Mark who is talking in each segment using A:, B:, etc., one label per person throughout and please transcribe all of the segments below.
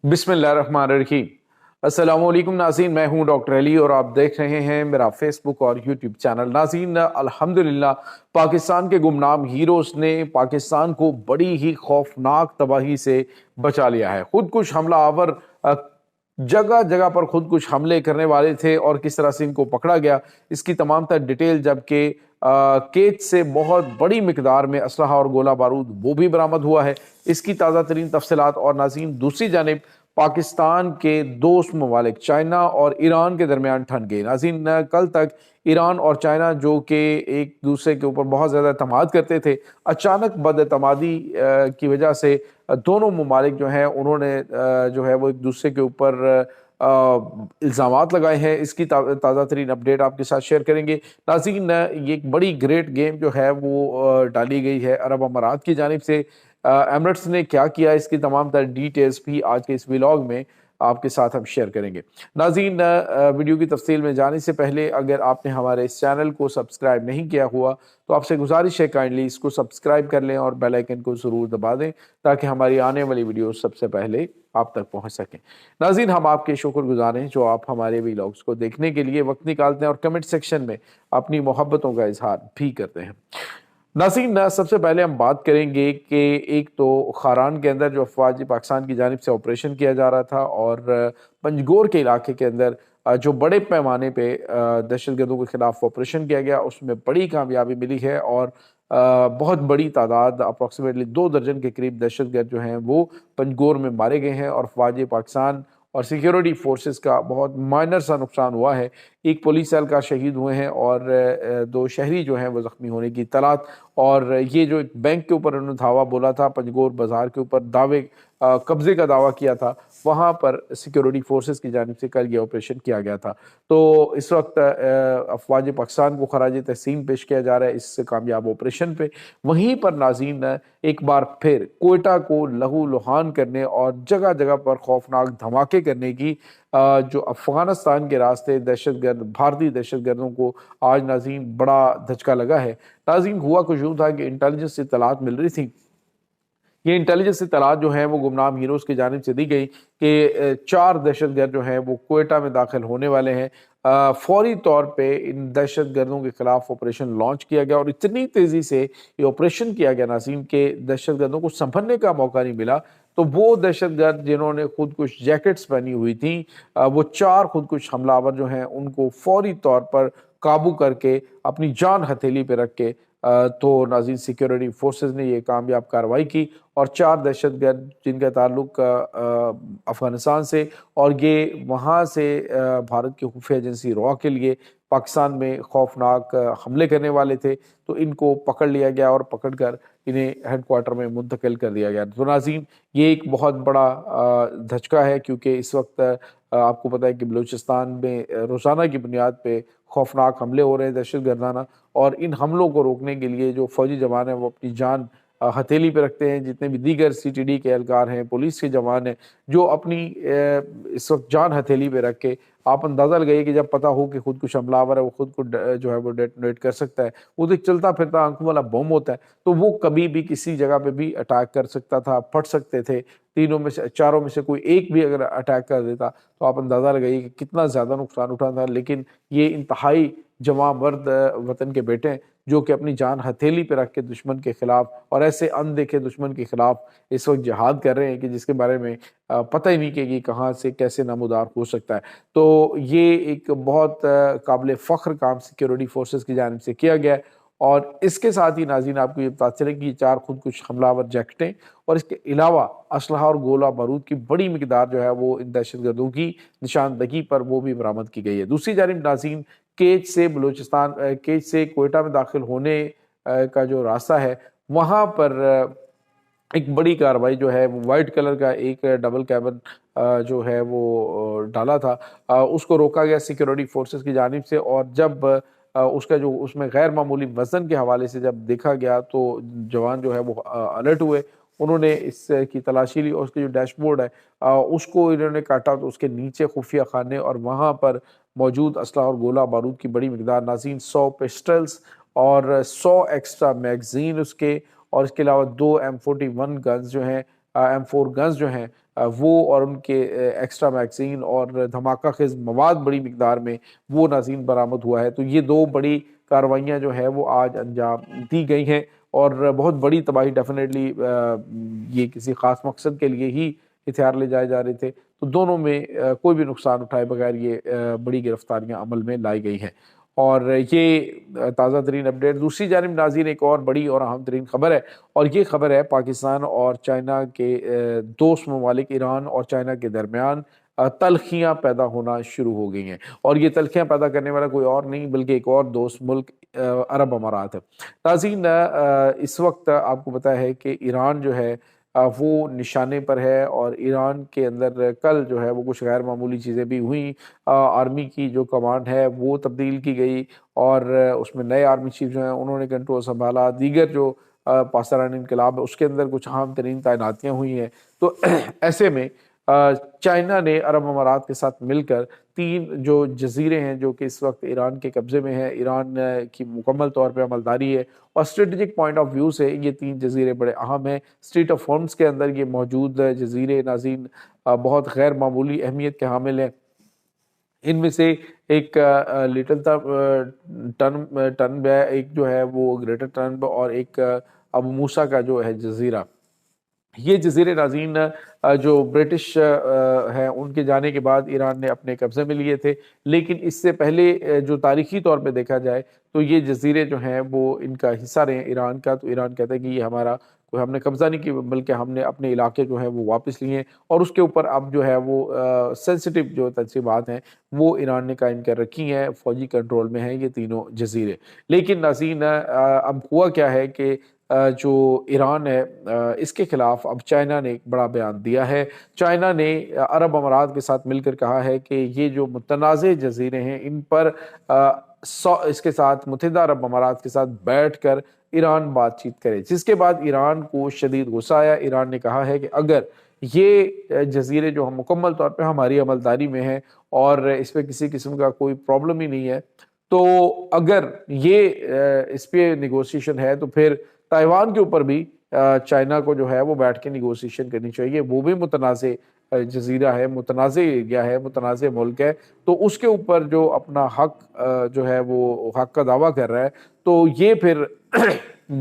A: बिस्मिल्लाहिर्रहमानिर्रहीम। अस्सलाम वालेकुम नाज़रीन, मैं हूं डॉक्टर अली और आप देख रहे हैं मेरा फेसबुक और यूट्यूब चैनल। नाज़रीन, अल्हम्दुलिल्लाह पाकिस्तान के गुमनाम हीरोज़ ने पाकिस्तान को बड़ी ही खौफनाक तबाही से बचा लिया है। खुदकुश हमला आवर जगह जगह पर खुदकुश हमले करने वाले थे और किस तरह से इनको पकड़ा गया, इसकी तमाम तर डिटेल, जबकि केच से बहुत बड़ी मिकदार में असलहा और गोला बारूद वो भी बरामद हुआ है, इसकी ताज़ा तरीन तफसीलात। और नाज़रीन, दूसरी जानिब पाकिस्तान के दोस्त ममालिक चाइना और ईरान के दरमियान ठन गए। नाज़रीन, कल तक ईरान और चाइना जो कि एक दूसरे के ऊपर बहुत ज़्यादा एतमाद करते थे, अचानक बदएतमादी की वजह से दोनों ममालिक जो हैं उन्होंने जो है वो एक दूसरे के ऊपर इल्ज़ामात लगाए हैं। इसकी ताज़ा तरीन अपडेट आपके साथ शेयर करेंगे। नाज़रीन, ये एक बड़ी ग्रेट गेम जो है वो डाली गई है अरब अमारात की जानिब से। एमिरेट्स ने क्या किया, इसकी तमाम तर डिटेल्स भी आज के इस व्लॉग में आपके साथ हम शेयर करेंगे। नाज़रीन, वीडियो की तफसील में जाने से पहले अगर आपने हमारे इस चैनल को सब्सक्राइब नहीं किया हुआ तो आपसे गुजारिश है काइंडली इसको सब्सक्राइब कर लें और बेल आइकन को ज़रूर दबा दें ताकि हमारी आने वाली वीडियो सबसे पहले आप तक पहुंच सकें। नाज़रीन, हम आपके शुक्रगुजार हैं जो आप हमारे व्लॉग्स को देखने के लिए वक्त निकालते हैं और कमेंट सेक्शन में अपनी मोहब्बतों का इजहार भी करते हैं। नाज़रीन, सबसे पहले हम बात करेंगे कि एक तो खारान के अंदर जो अफवाज पाकिस्तान की जानिब से ऑपरेशन किया जा रहा था और पंजगोर के इलाके के अंदर जो बड़े पैमाने पे दहशतगर्दों के खिलाफ ऑपरेशन किया गया, उसमें बड़ी कामयाबी मिली है और बहुत बड़ी तादाद, अप्रॉक्सीमेटली 2 दर्जन के करीब दहशतगर्द जो हैं वो पंजगोर में मारे गए हैं और अफवाज पाकिस्तान और सिक्योरिटी फोर्सेस का बहुत माइनर सा नुकसान हुआ है। एक पुलिस एहलकार शहीद हुए हैं और 2 शहरी जो हैं वो ज़ख्मी होने की इत्तलात। और ये जो एक बैंक के ऊपर उन्होंने धावा बोला था, पंजगोर बाज़ार के ऊपर कब्ज़े का दावा किया था, वहाँ पर सिक्योरिटी फोर्सेस की जानिब से कल ये ऑपरेशन किया गया था। तो इस वक्त अफवाज पाकिस्तान को खराज तहसीन पेश किया जा रहा है इस कामयाब ऑपरेशन पे। वहीं पर नाज़रीन, एक बार फिर कोयटा को लहू लुहान करने और जगह जगह पर खौफनाक धमाके करने की जो अफ़गानिस्तान के रास्ते भारतीय दहशतगर्दों को आज नाज़रीन बड़ा धचका लगा है। नाज़रीन, हुआ कुछ यूँ था कि इंटेलिजेंस से इत्तलात मिल रही थी। ये इंटेलिजेंस इत्तलात जो हैं वो गुमनाम हीरोज़ की जानिब से दी गई कि 4 दहशतगर्द जो हैं वो कोयटा में दाखिल होने वाले हैं। फौरी तौर पे इन दहशतगर्दों के खिलाफ ऑपरेशन लॉन्च किया गया और इतनी तेज़ी से ये ऑपरेशन किया गया नाज़रीन के दहशतगर्दों को संभलने का मौका नहीं मिला। तो वो दहशतगर्द जिन्होंने खुदकुश जैकेट्स पहनी हुई थी, वो 4 खुदकुश हमलावर जो हैं उनको फौरी तौर पर काबू करके अपनी जान हथेली पे रख के तो नाज़रीन सिक्योरिटी फोर्सेस ने ये कामयाब कार्रवाई की और 4 दहशतगर्द जिनका ताल्लुक अफ़गानिस्तान से और ये वहाँ से भारत की खुफिया एजेंसी रॉ के लिए पाकिस्तान में खौफनाक हमले करने वाले थे, तो इनको पकड़ लिया गया और पकड़कर इन्हें हेडक्वार्टर में मुंतकिल कर दिया गया। तो नाज़रीन, ये एक बहुत बड़ा धचका है क्योंकि इस वक्त आपको पता है कि बलूचिस्तान में रोज़ाना की बुनियाद पे खौफनाक हमले हो रहे हैं दहशतगर्दाना, और इन हमलों को रोकने के लिए जो फौजी जवान हैं वो अपनी जान हथेली पे रखते हैं। जितने भी दीगर सीटीडी के एहलकार हैं, पुलिस के जवान हैं, जो अपनी इस वक्त जान हथेली पे रख के, आप अंदाज़ा लगाइए कि जब पता हो कि खुद कुछ हमलावर है वो खुद को जो है वो डेटोनेट कर सकता है, वो तो एक चलता फिरता आंखों वाला बम होता है, तो वो कभी भी किसी जगह पे भी अटैक कर सकता था, फट सकते थे। तीनों में से, चारों में से कोई एक भी अगर अटैक कर देता तो आप अंदाज़ा लगाइए कि कितना ज़्यादा नुकसान उठाना था। लेकिन ये इंतहाई जवां मर्द वतन के बेटे हैं जो कि अपनी जान हथेली पे रख के दुश्मन के खिलाफ और ऐसे अनदेखे दुश्मन के खिलाफ इस वक्त जिहाद कर रहे हैं कि जिसके बारे में पता ही नहीं कि ये कहाँ से कैसे नामुदार हो सकता है। तो ये एक बहुत काबिल फ़ख्र काम सिक्योरिटी फोर्सेस की जानिब से किया गया है। और इसके साथ ही नाज़रीन आपको ये पता चले कि 4 खुदकुश हमलावर जैकेटें और इसके अलावा असलहा और गोला बारूद की बड़ी मिकदार जो है वो इन दहशतगर्दों की निशानदगी पर वो भी बरामद की गई है। दूसरी जानिब नाज़रीन, केच से कोयटा में दाखिल होने का जो रास्ता है, वहाँ पर एक बड़ी कार्रवाई जो है वो वाइट कलर का एक डबल कैबिन जो है वो डाला था, उसको रोका गया सिक्योरिटी फोर्सेस की जानिब से। और जब उसका जो उसमें गैर मामूली वज़न के हवाले से जब देखा गया तो जवान जो है वो अलर्ट हुए, उन्होंने इसकी तलाशी ली और उसके जो डैशबोर्ड है उसको इन्होंने काटा तो उसके नीचे खुफिया खाने और वहाँ पर मौजूद असलहा और गोला बारूद की बड़ी मिकदार नाज़रीन 100 पिस्टल्स और 100 एक्स्ट्रा मैगज़ीन उसके, और इसके अलावा 2 M41 गन्स जो हैं, M4 गन्स जो हैं وہ اور ان کے ایکسٹرا میگزین اور دھماکہ خیز مواد بڑی مقدار میں وہ ناظرین برآمد ہوا ہے۔ تو یہ دو بڑی کارروائیاں جو ہے وہ آج انجام دی گئی ہیں اور بہت بڑی تباہی ڈیفینیٹلی یہ کسی خاص مقصد کے لیے ہی ہتھیار لے جائے جا رہے تھے، تو دونوں میں کوئی بھی نقصان اٹھائے بغیر یہ بڑی گرفتاریاں عمل میں لائی گئی ہیں۔ اور یہ تازہ ترین اپڈیٹ۔ دوسری جانب ناظرین ایک اور بڑی اور اہم ترین خبر ہے، اور یہ خبر ہے پاکستان اور چائنا کے دوست ممالک ایران اور چائنا کے درمیان تلخیاں پیدا ہونا شروع ہو گئی ہیں، اور یہ تلخیاں پیدا کرنے والا کوئی اور نہیں بلکہ ایک اور دوست ملک عرب امارات ہے۔ ناظرین اس وقت آپ کو پتہ ہے کہ ایران جو ہے وہ نشانے پر ہے، اور ایران کے اندر کل جو ہے وہ کچھ غیر معمولی چیزیں بھی ہوئیں۔ آرمی کی جو کمانڈ ہے وہ تبدیل کی گئی، اور اس میں نئے آرمی چیف جو ہیں انہوں نے کنٹرول سنبھالا۔ دیگر جو پاسداران انقلاب ہے اس کے اندر کچھ اہم ترین تعیناتیاں ہوئی ہیں۔ تو ایسے میں چائنا نے عرب امارات کے ساتھ مل کر 3 جو جزیرے ہیں جو کہ اس وقت ایران کے قبضے میں ہیں، ایران کی مکمل طور پہ عملداری ہے، اور اسٹریٹجک پوائنٹ آف ویو سے یہ 3 جزیرے بڑے اہم ہیں۔ اسٹریٹ آف ہارمز کے اندر یہ موجود جزیرے ناظرین بہت غیر معمولی اہمیت کے حامل ہیں۔ ان میں سے ایک لٹل ٹنب ہے، ایک جو ہے وہ گریٹر ٹنب، اور ایک ابو موسیٰ کا جو ہے جزیرہ۔ یہ جزیرے ناظرین جو برٹش ہیں ان کے جانے کے بعد ایران نے اپنے قبضے میں لیے تھے، لیکن اس سے پہلے جو تاریخی طور پہ دیکھا جائے تو یہ جزیرے جو ہیں وہ ان کا حصہ رہے ہیں ایران کا۔ تو ایران کہتا ہے کہ یہ ہمارا کوئی ہم نے قبضہ نہیں کیا بلکہ ہم نے اپنے علاقے جو ہیں وہ واپس لیے ہیں، اور اس کے اوپر اب جو ہے وہ سینسٹیو جو تنصیبات ہیں وہ ایران نے قائم کر رکھی ہیں، فوجی کنٹرول میں ہیں یہ تینوں جزیرے۔ لیکن ناظرین اب ہوا کیا ہے کہ جو ایران ہے اس کے خلاف اب چائنا نے ایک بڑا بیان دیا ہے۔ چائنا نے عرب امارات کے ساتھ مل کر کہا ہے کہ یہ جو متنازع جزیرے ہیں ان پر اس کے ساتھ متحدہ عرب امارات کے ساتھ بیٹھ کر ایران بات چیت کرے، جس کے بعد ایران کو شدید غصہ آیا۔ ایران نے کہا ہے کہ اگر یہ جزیرے جو ہم مکمل طور پہ ہماری عملداری میں ہیں اور اس پہ کسی قسم کا کوئی پرابلم ہی نہیں ہے، تو اگر یہ اس پہ نیگوسیشن ہے تو پھر تائیوان کے اوپر بھی چائنا کو جو ہے وہ بیٹھ کے نیگوسیشن کرنی چاہیے۔ وہ بھی متنازع جزیرہ ہے، متنازع ایریا ہے، متنازع ملک ہے، تو اس کے اوپر جو اپنا حق جو ہے وہ حق کا دعویٰ کر رہا ہے تو یہ پھر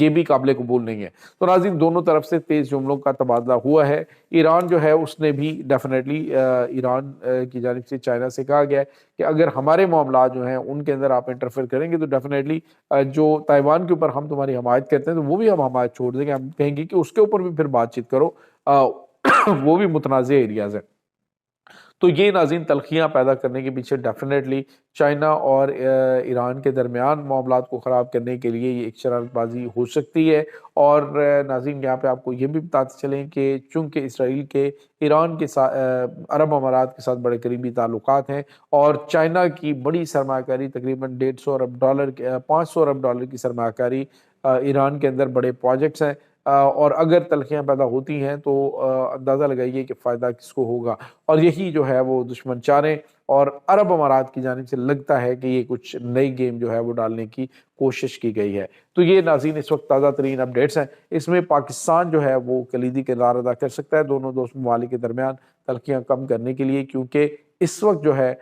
A: یہ بھی قابل قبول نہیں ہے۔ تو ناظرین دونوں طرف سے تیز جملوں کا تبادلہ ہوا ہے۔ ایران جو ہے اس نے بھی ڈیفینیٹلی ایران کی جانب سے چائنا سے کہا گیا ہے کہ اگر ہمارے معاملات جو ہیں ان کے اندر آپ انٹرفیئر کریں گے تو ڈیفینیٹلی جو تائیوان کے اوپر ہم تمہاری حمایت کرتے ہیں تو وہ بھی ہم حمایت چھوڑ دیں گے، ہم کہیں گے کہ اس کے اوپر بھی پھر بات چیت کرو، وہ بھی متنازع ایریاز ہیں۔ تو یہ ناظرین تلخیاں پیدا کرنے کے پیچھے ڈیفینیٹلی چائنا اور ایران کے درمیان معاملات کو خراب کرنے کے لیے یہ ایک شرارت بازی ہو سکتی ہے۔ اور ناظرین یہاں پہ آپ کو یہ بھی بتاتے چلیں کہ چونکہ اسرائیل کے ایران کے ساتھ عرب امارات کے ساتھ بڑے قریبی تعلقات ہیں، اور چائنا کی بڑی سرمایہ کاری تقریباً 150 ارب ڈالر 500 ارب ڈالر کی سرمایہ کاری ایران کے اندر بڑے پروجیکٹس ہیں، اور اگر تلخیاں پیدا ہوتی ہیں تو اندازہ لگائیے کہ فائدہ کس کو ہوگا، اور یہی جو ہے وہ دشمن چاہ رہے ہیں، اور عرب امارات کی جانب سے لگتا ہے کہ یہ کچھ نئی گیم جو ہے وہ ڈالنے کی کوشش کی گئی ہے۔ تو یہ ناظرین اس وقت تازہ ترین اپڈیٹس ہیں۔ اس میں پاکستان جو ہے وہ کلیدی کردار ادا کر سکتا ہے دونوں دوست ممالک کے درمیان تلخیاں کم کرنے کے لیے، کیونکہ اس وقت جو ہے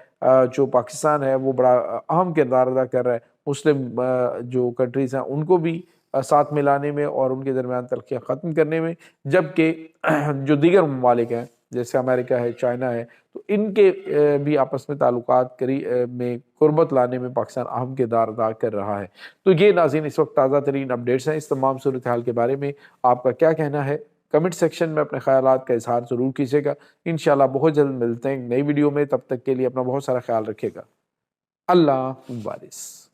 A: جو پاکستان ہے وہ بڑا اہم کردار ادا کر رہا ہے مسلم جو کنٹریز ہیں ان کو بھی ساتھ ملانے میں اور ان کے درمیان تلخیاں ختم کرنے میں، جبکہ جو دیگر ممالک ہیں جیسے امریکہ ہے، چائنا ہے، تو ان کے بھی آپس میں تعلقات میں قربت لانے میں پاکستان اہم کردار ادا کر رہا ہے۔ تو یہ ناظرین اس وقت تازہ ترین اپڈیٹس ہیں۔ اس تمام صورتحال کے بارے میں آپ کا کیا کہنا ہے؟ کمنٹ سیکشن میں اپنے خیالات کا اظہار ضرور کیجیے گا۔ انشاءاللہ بہت جلد ملتے ہیں نئی ویڈیو میں، تب تک کے لیے اپنا بہت سارا خیال رکھیے گا۔ اللہ حافظ۔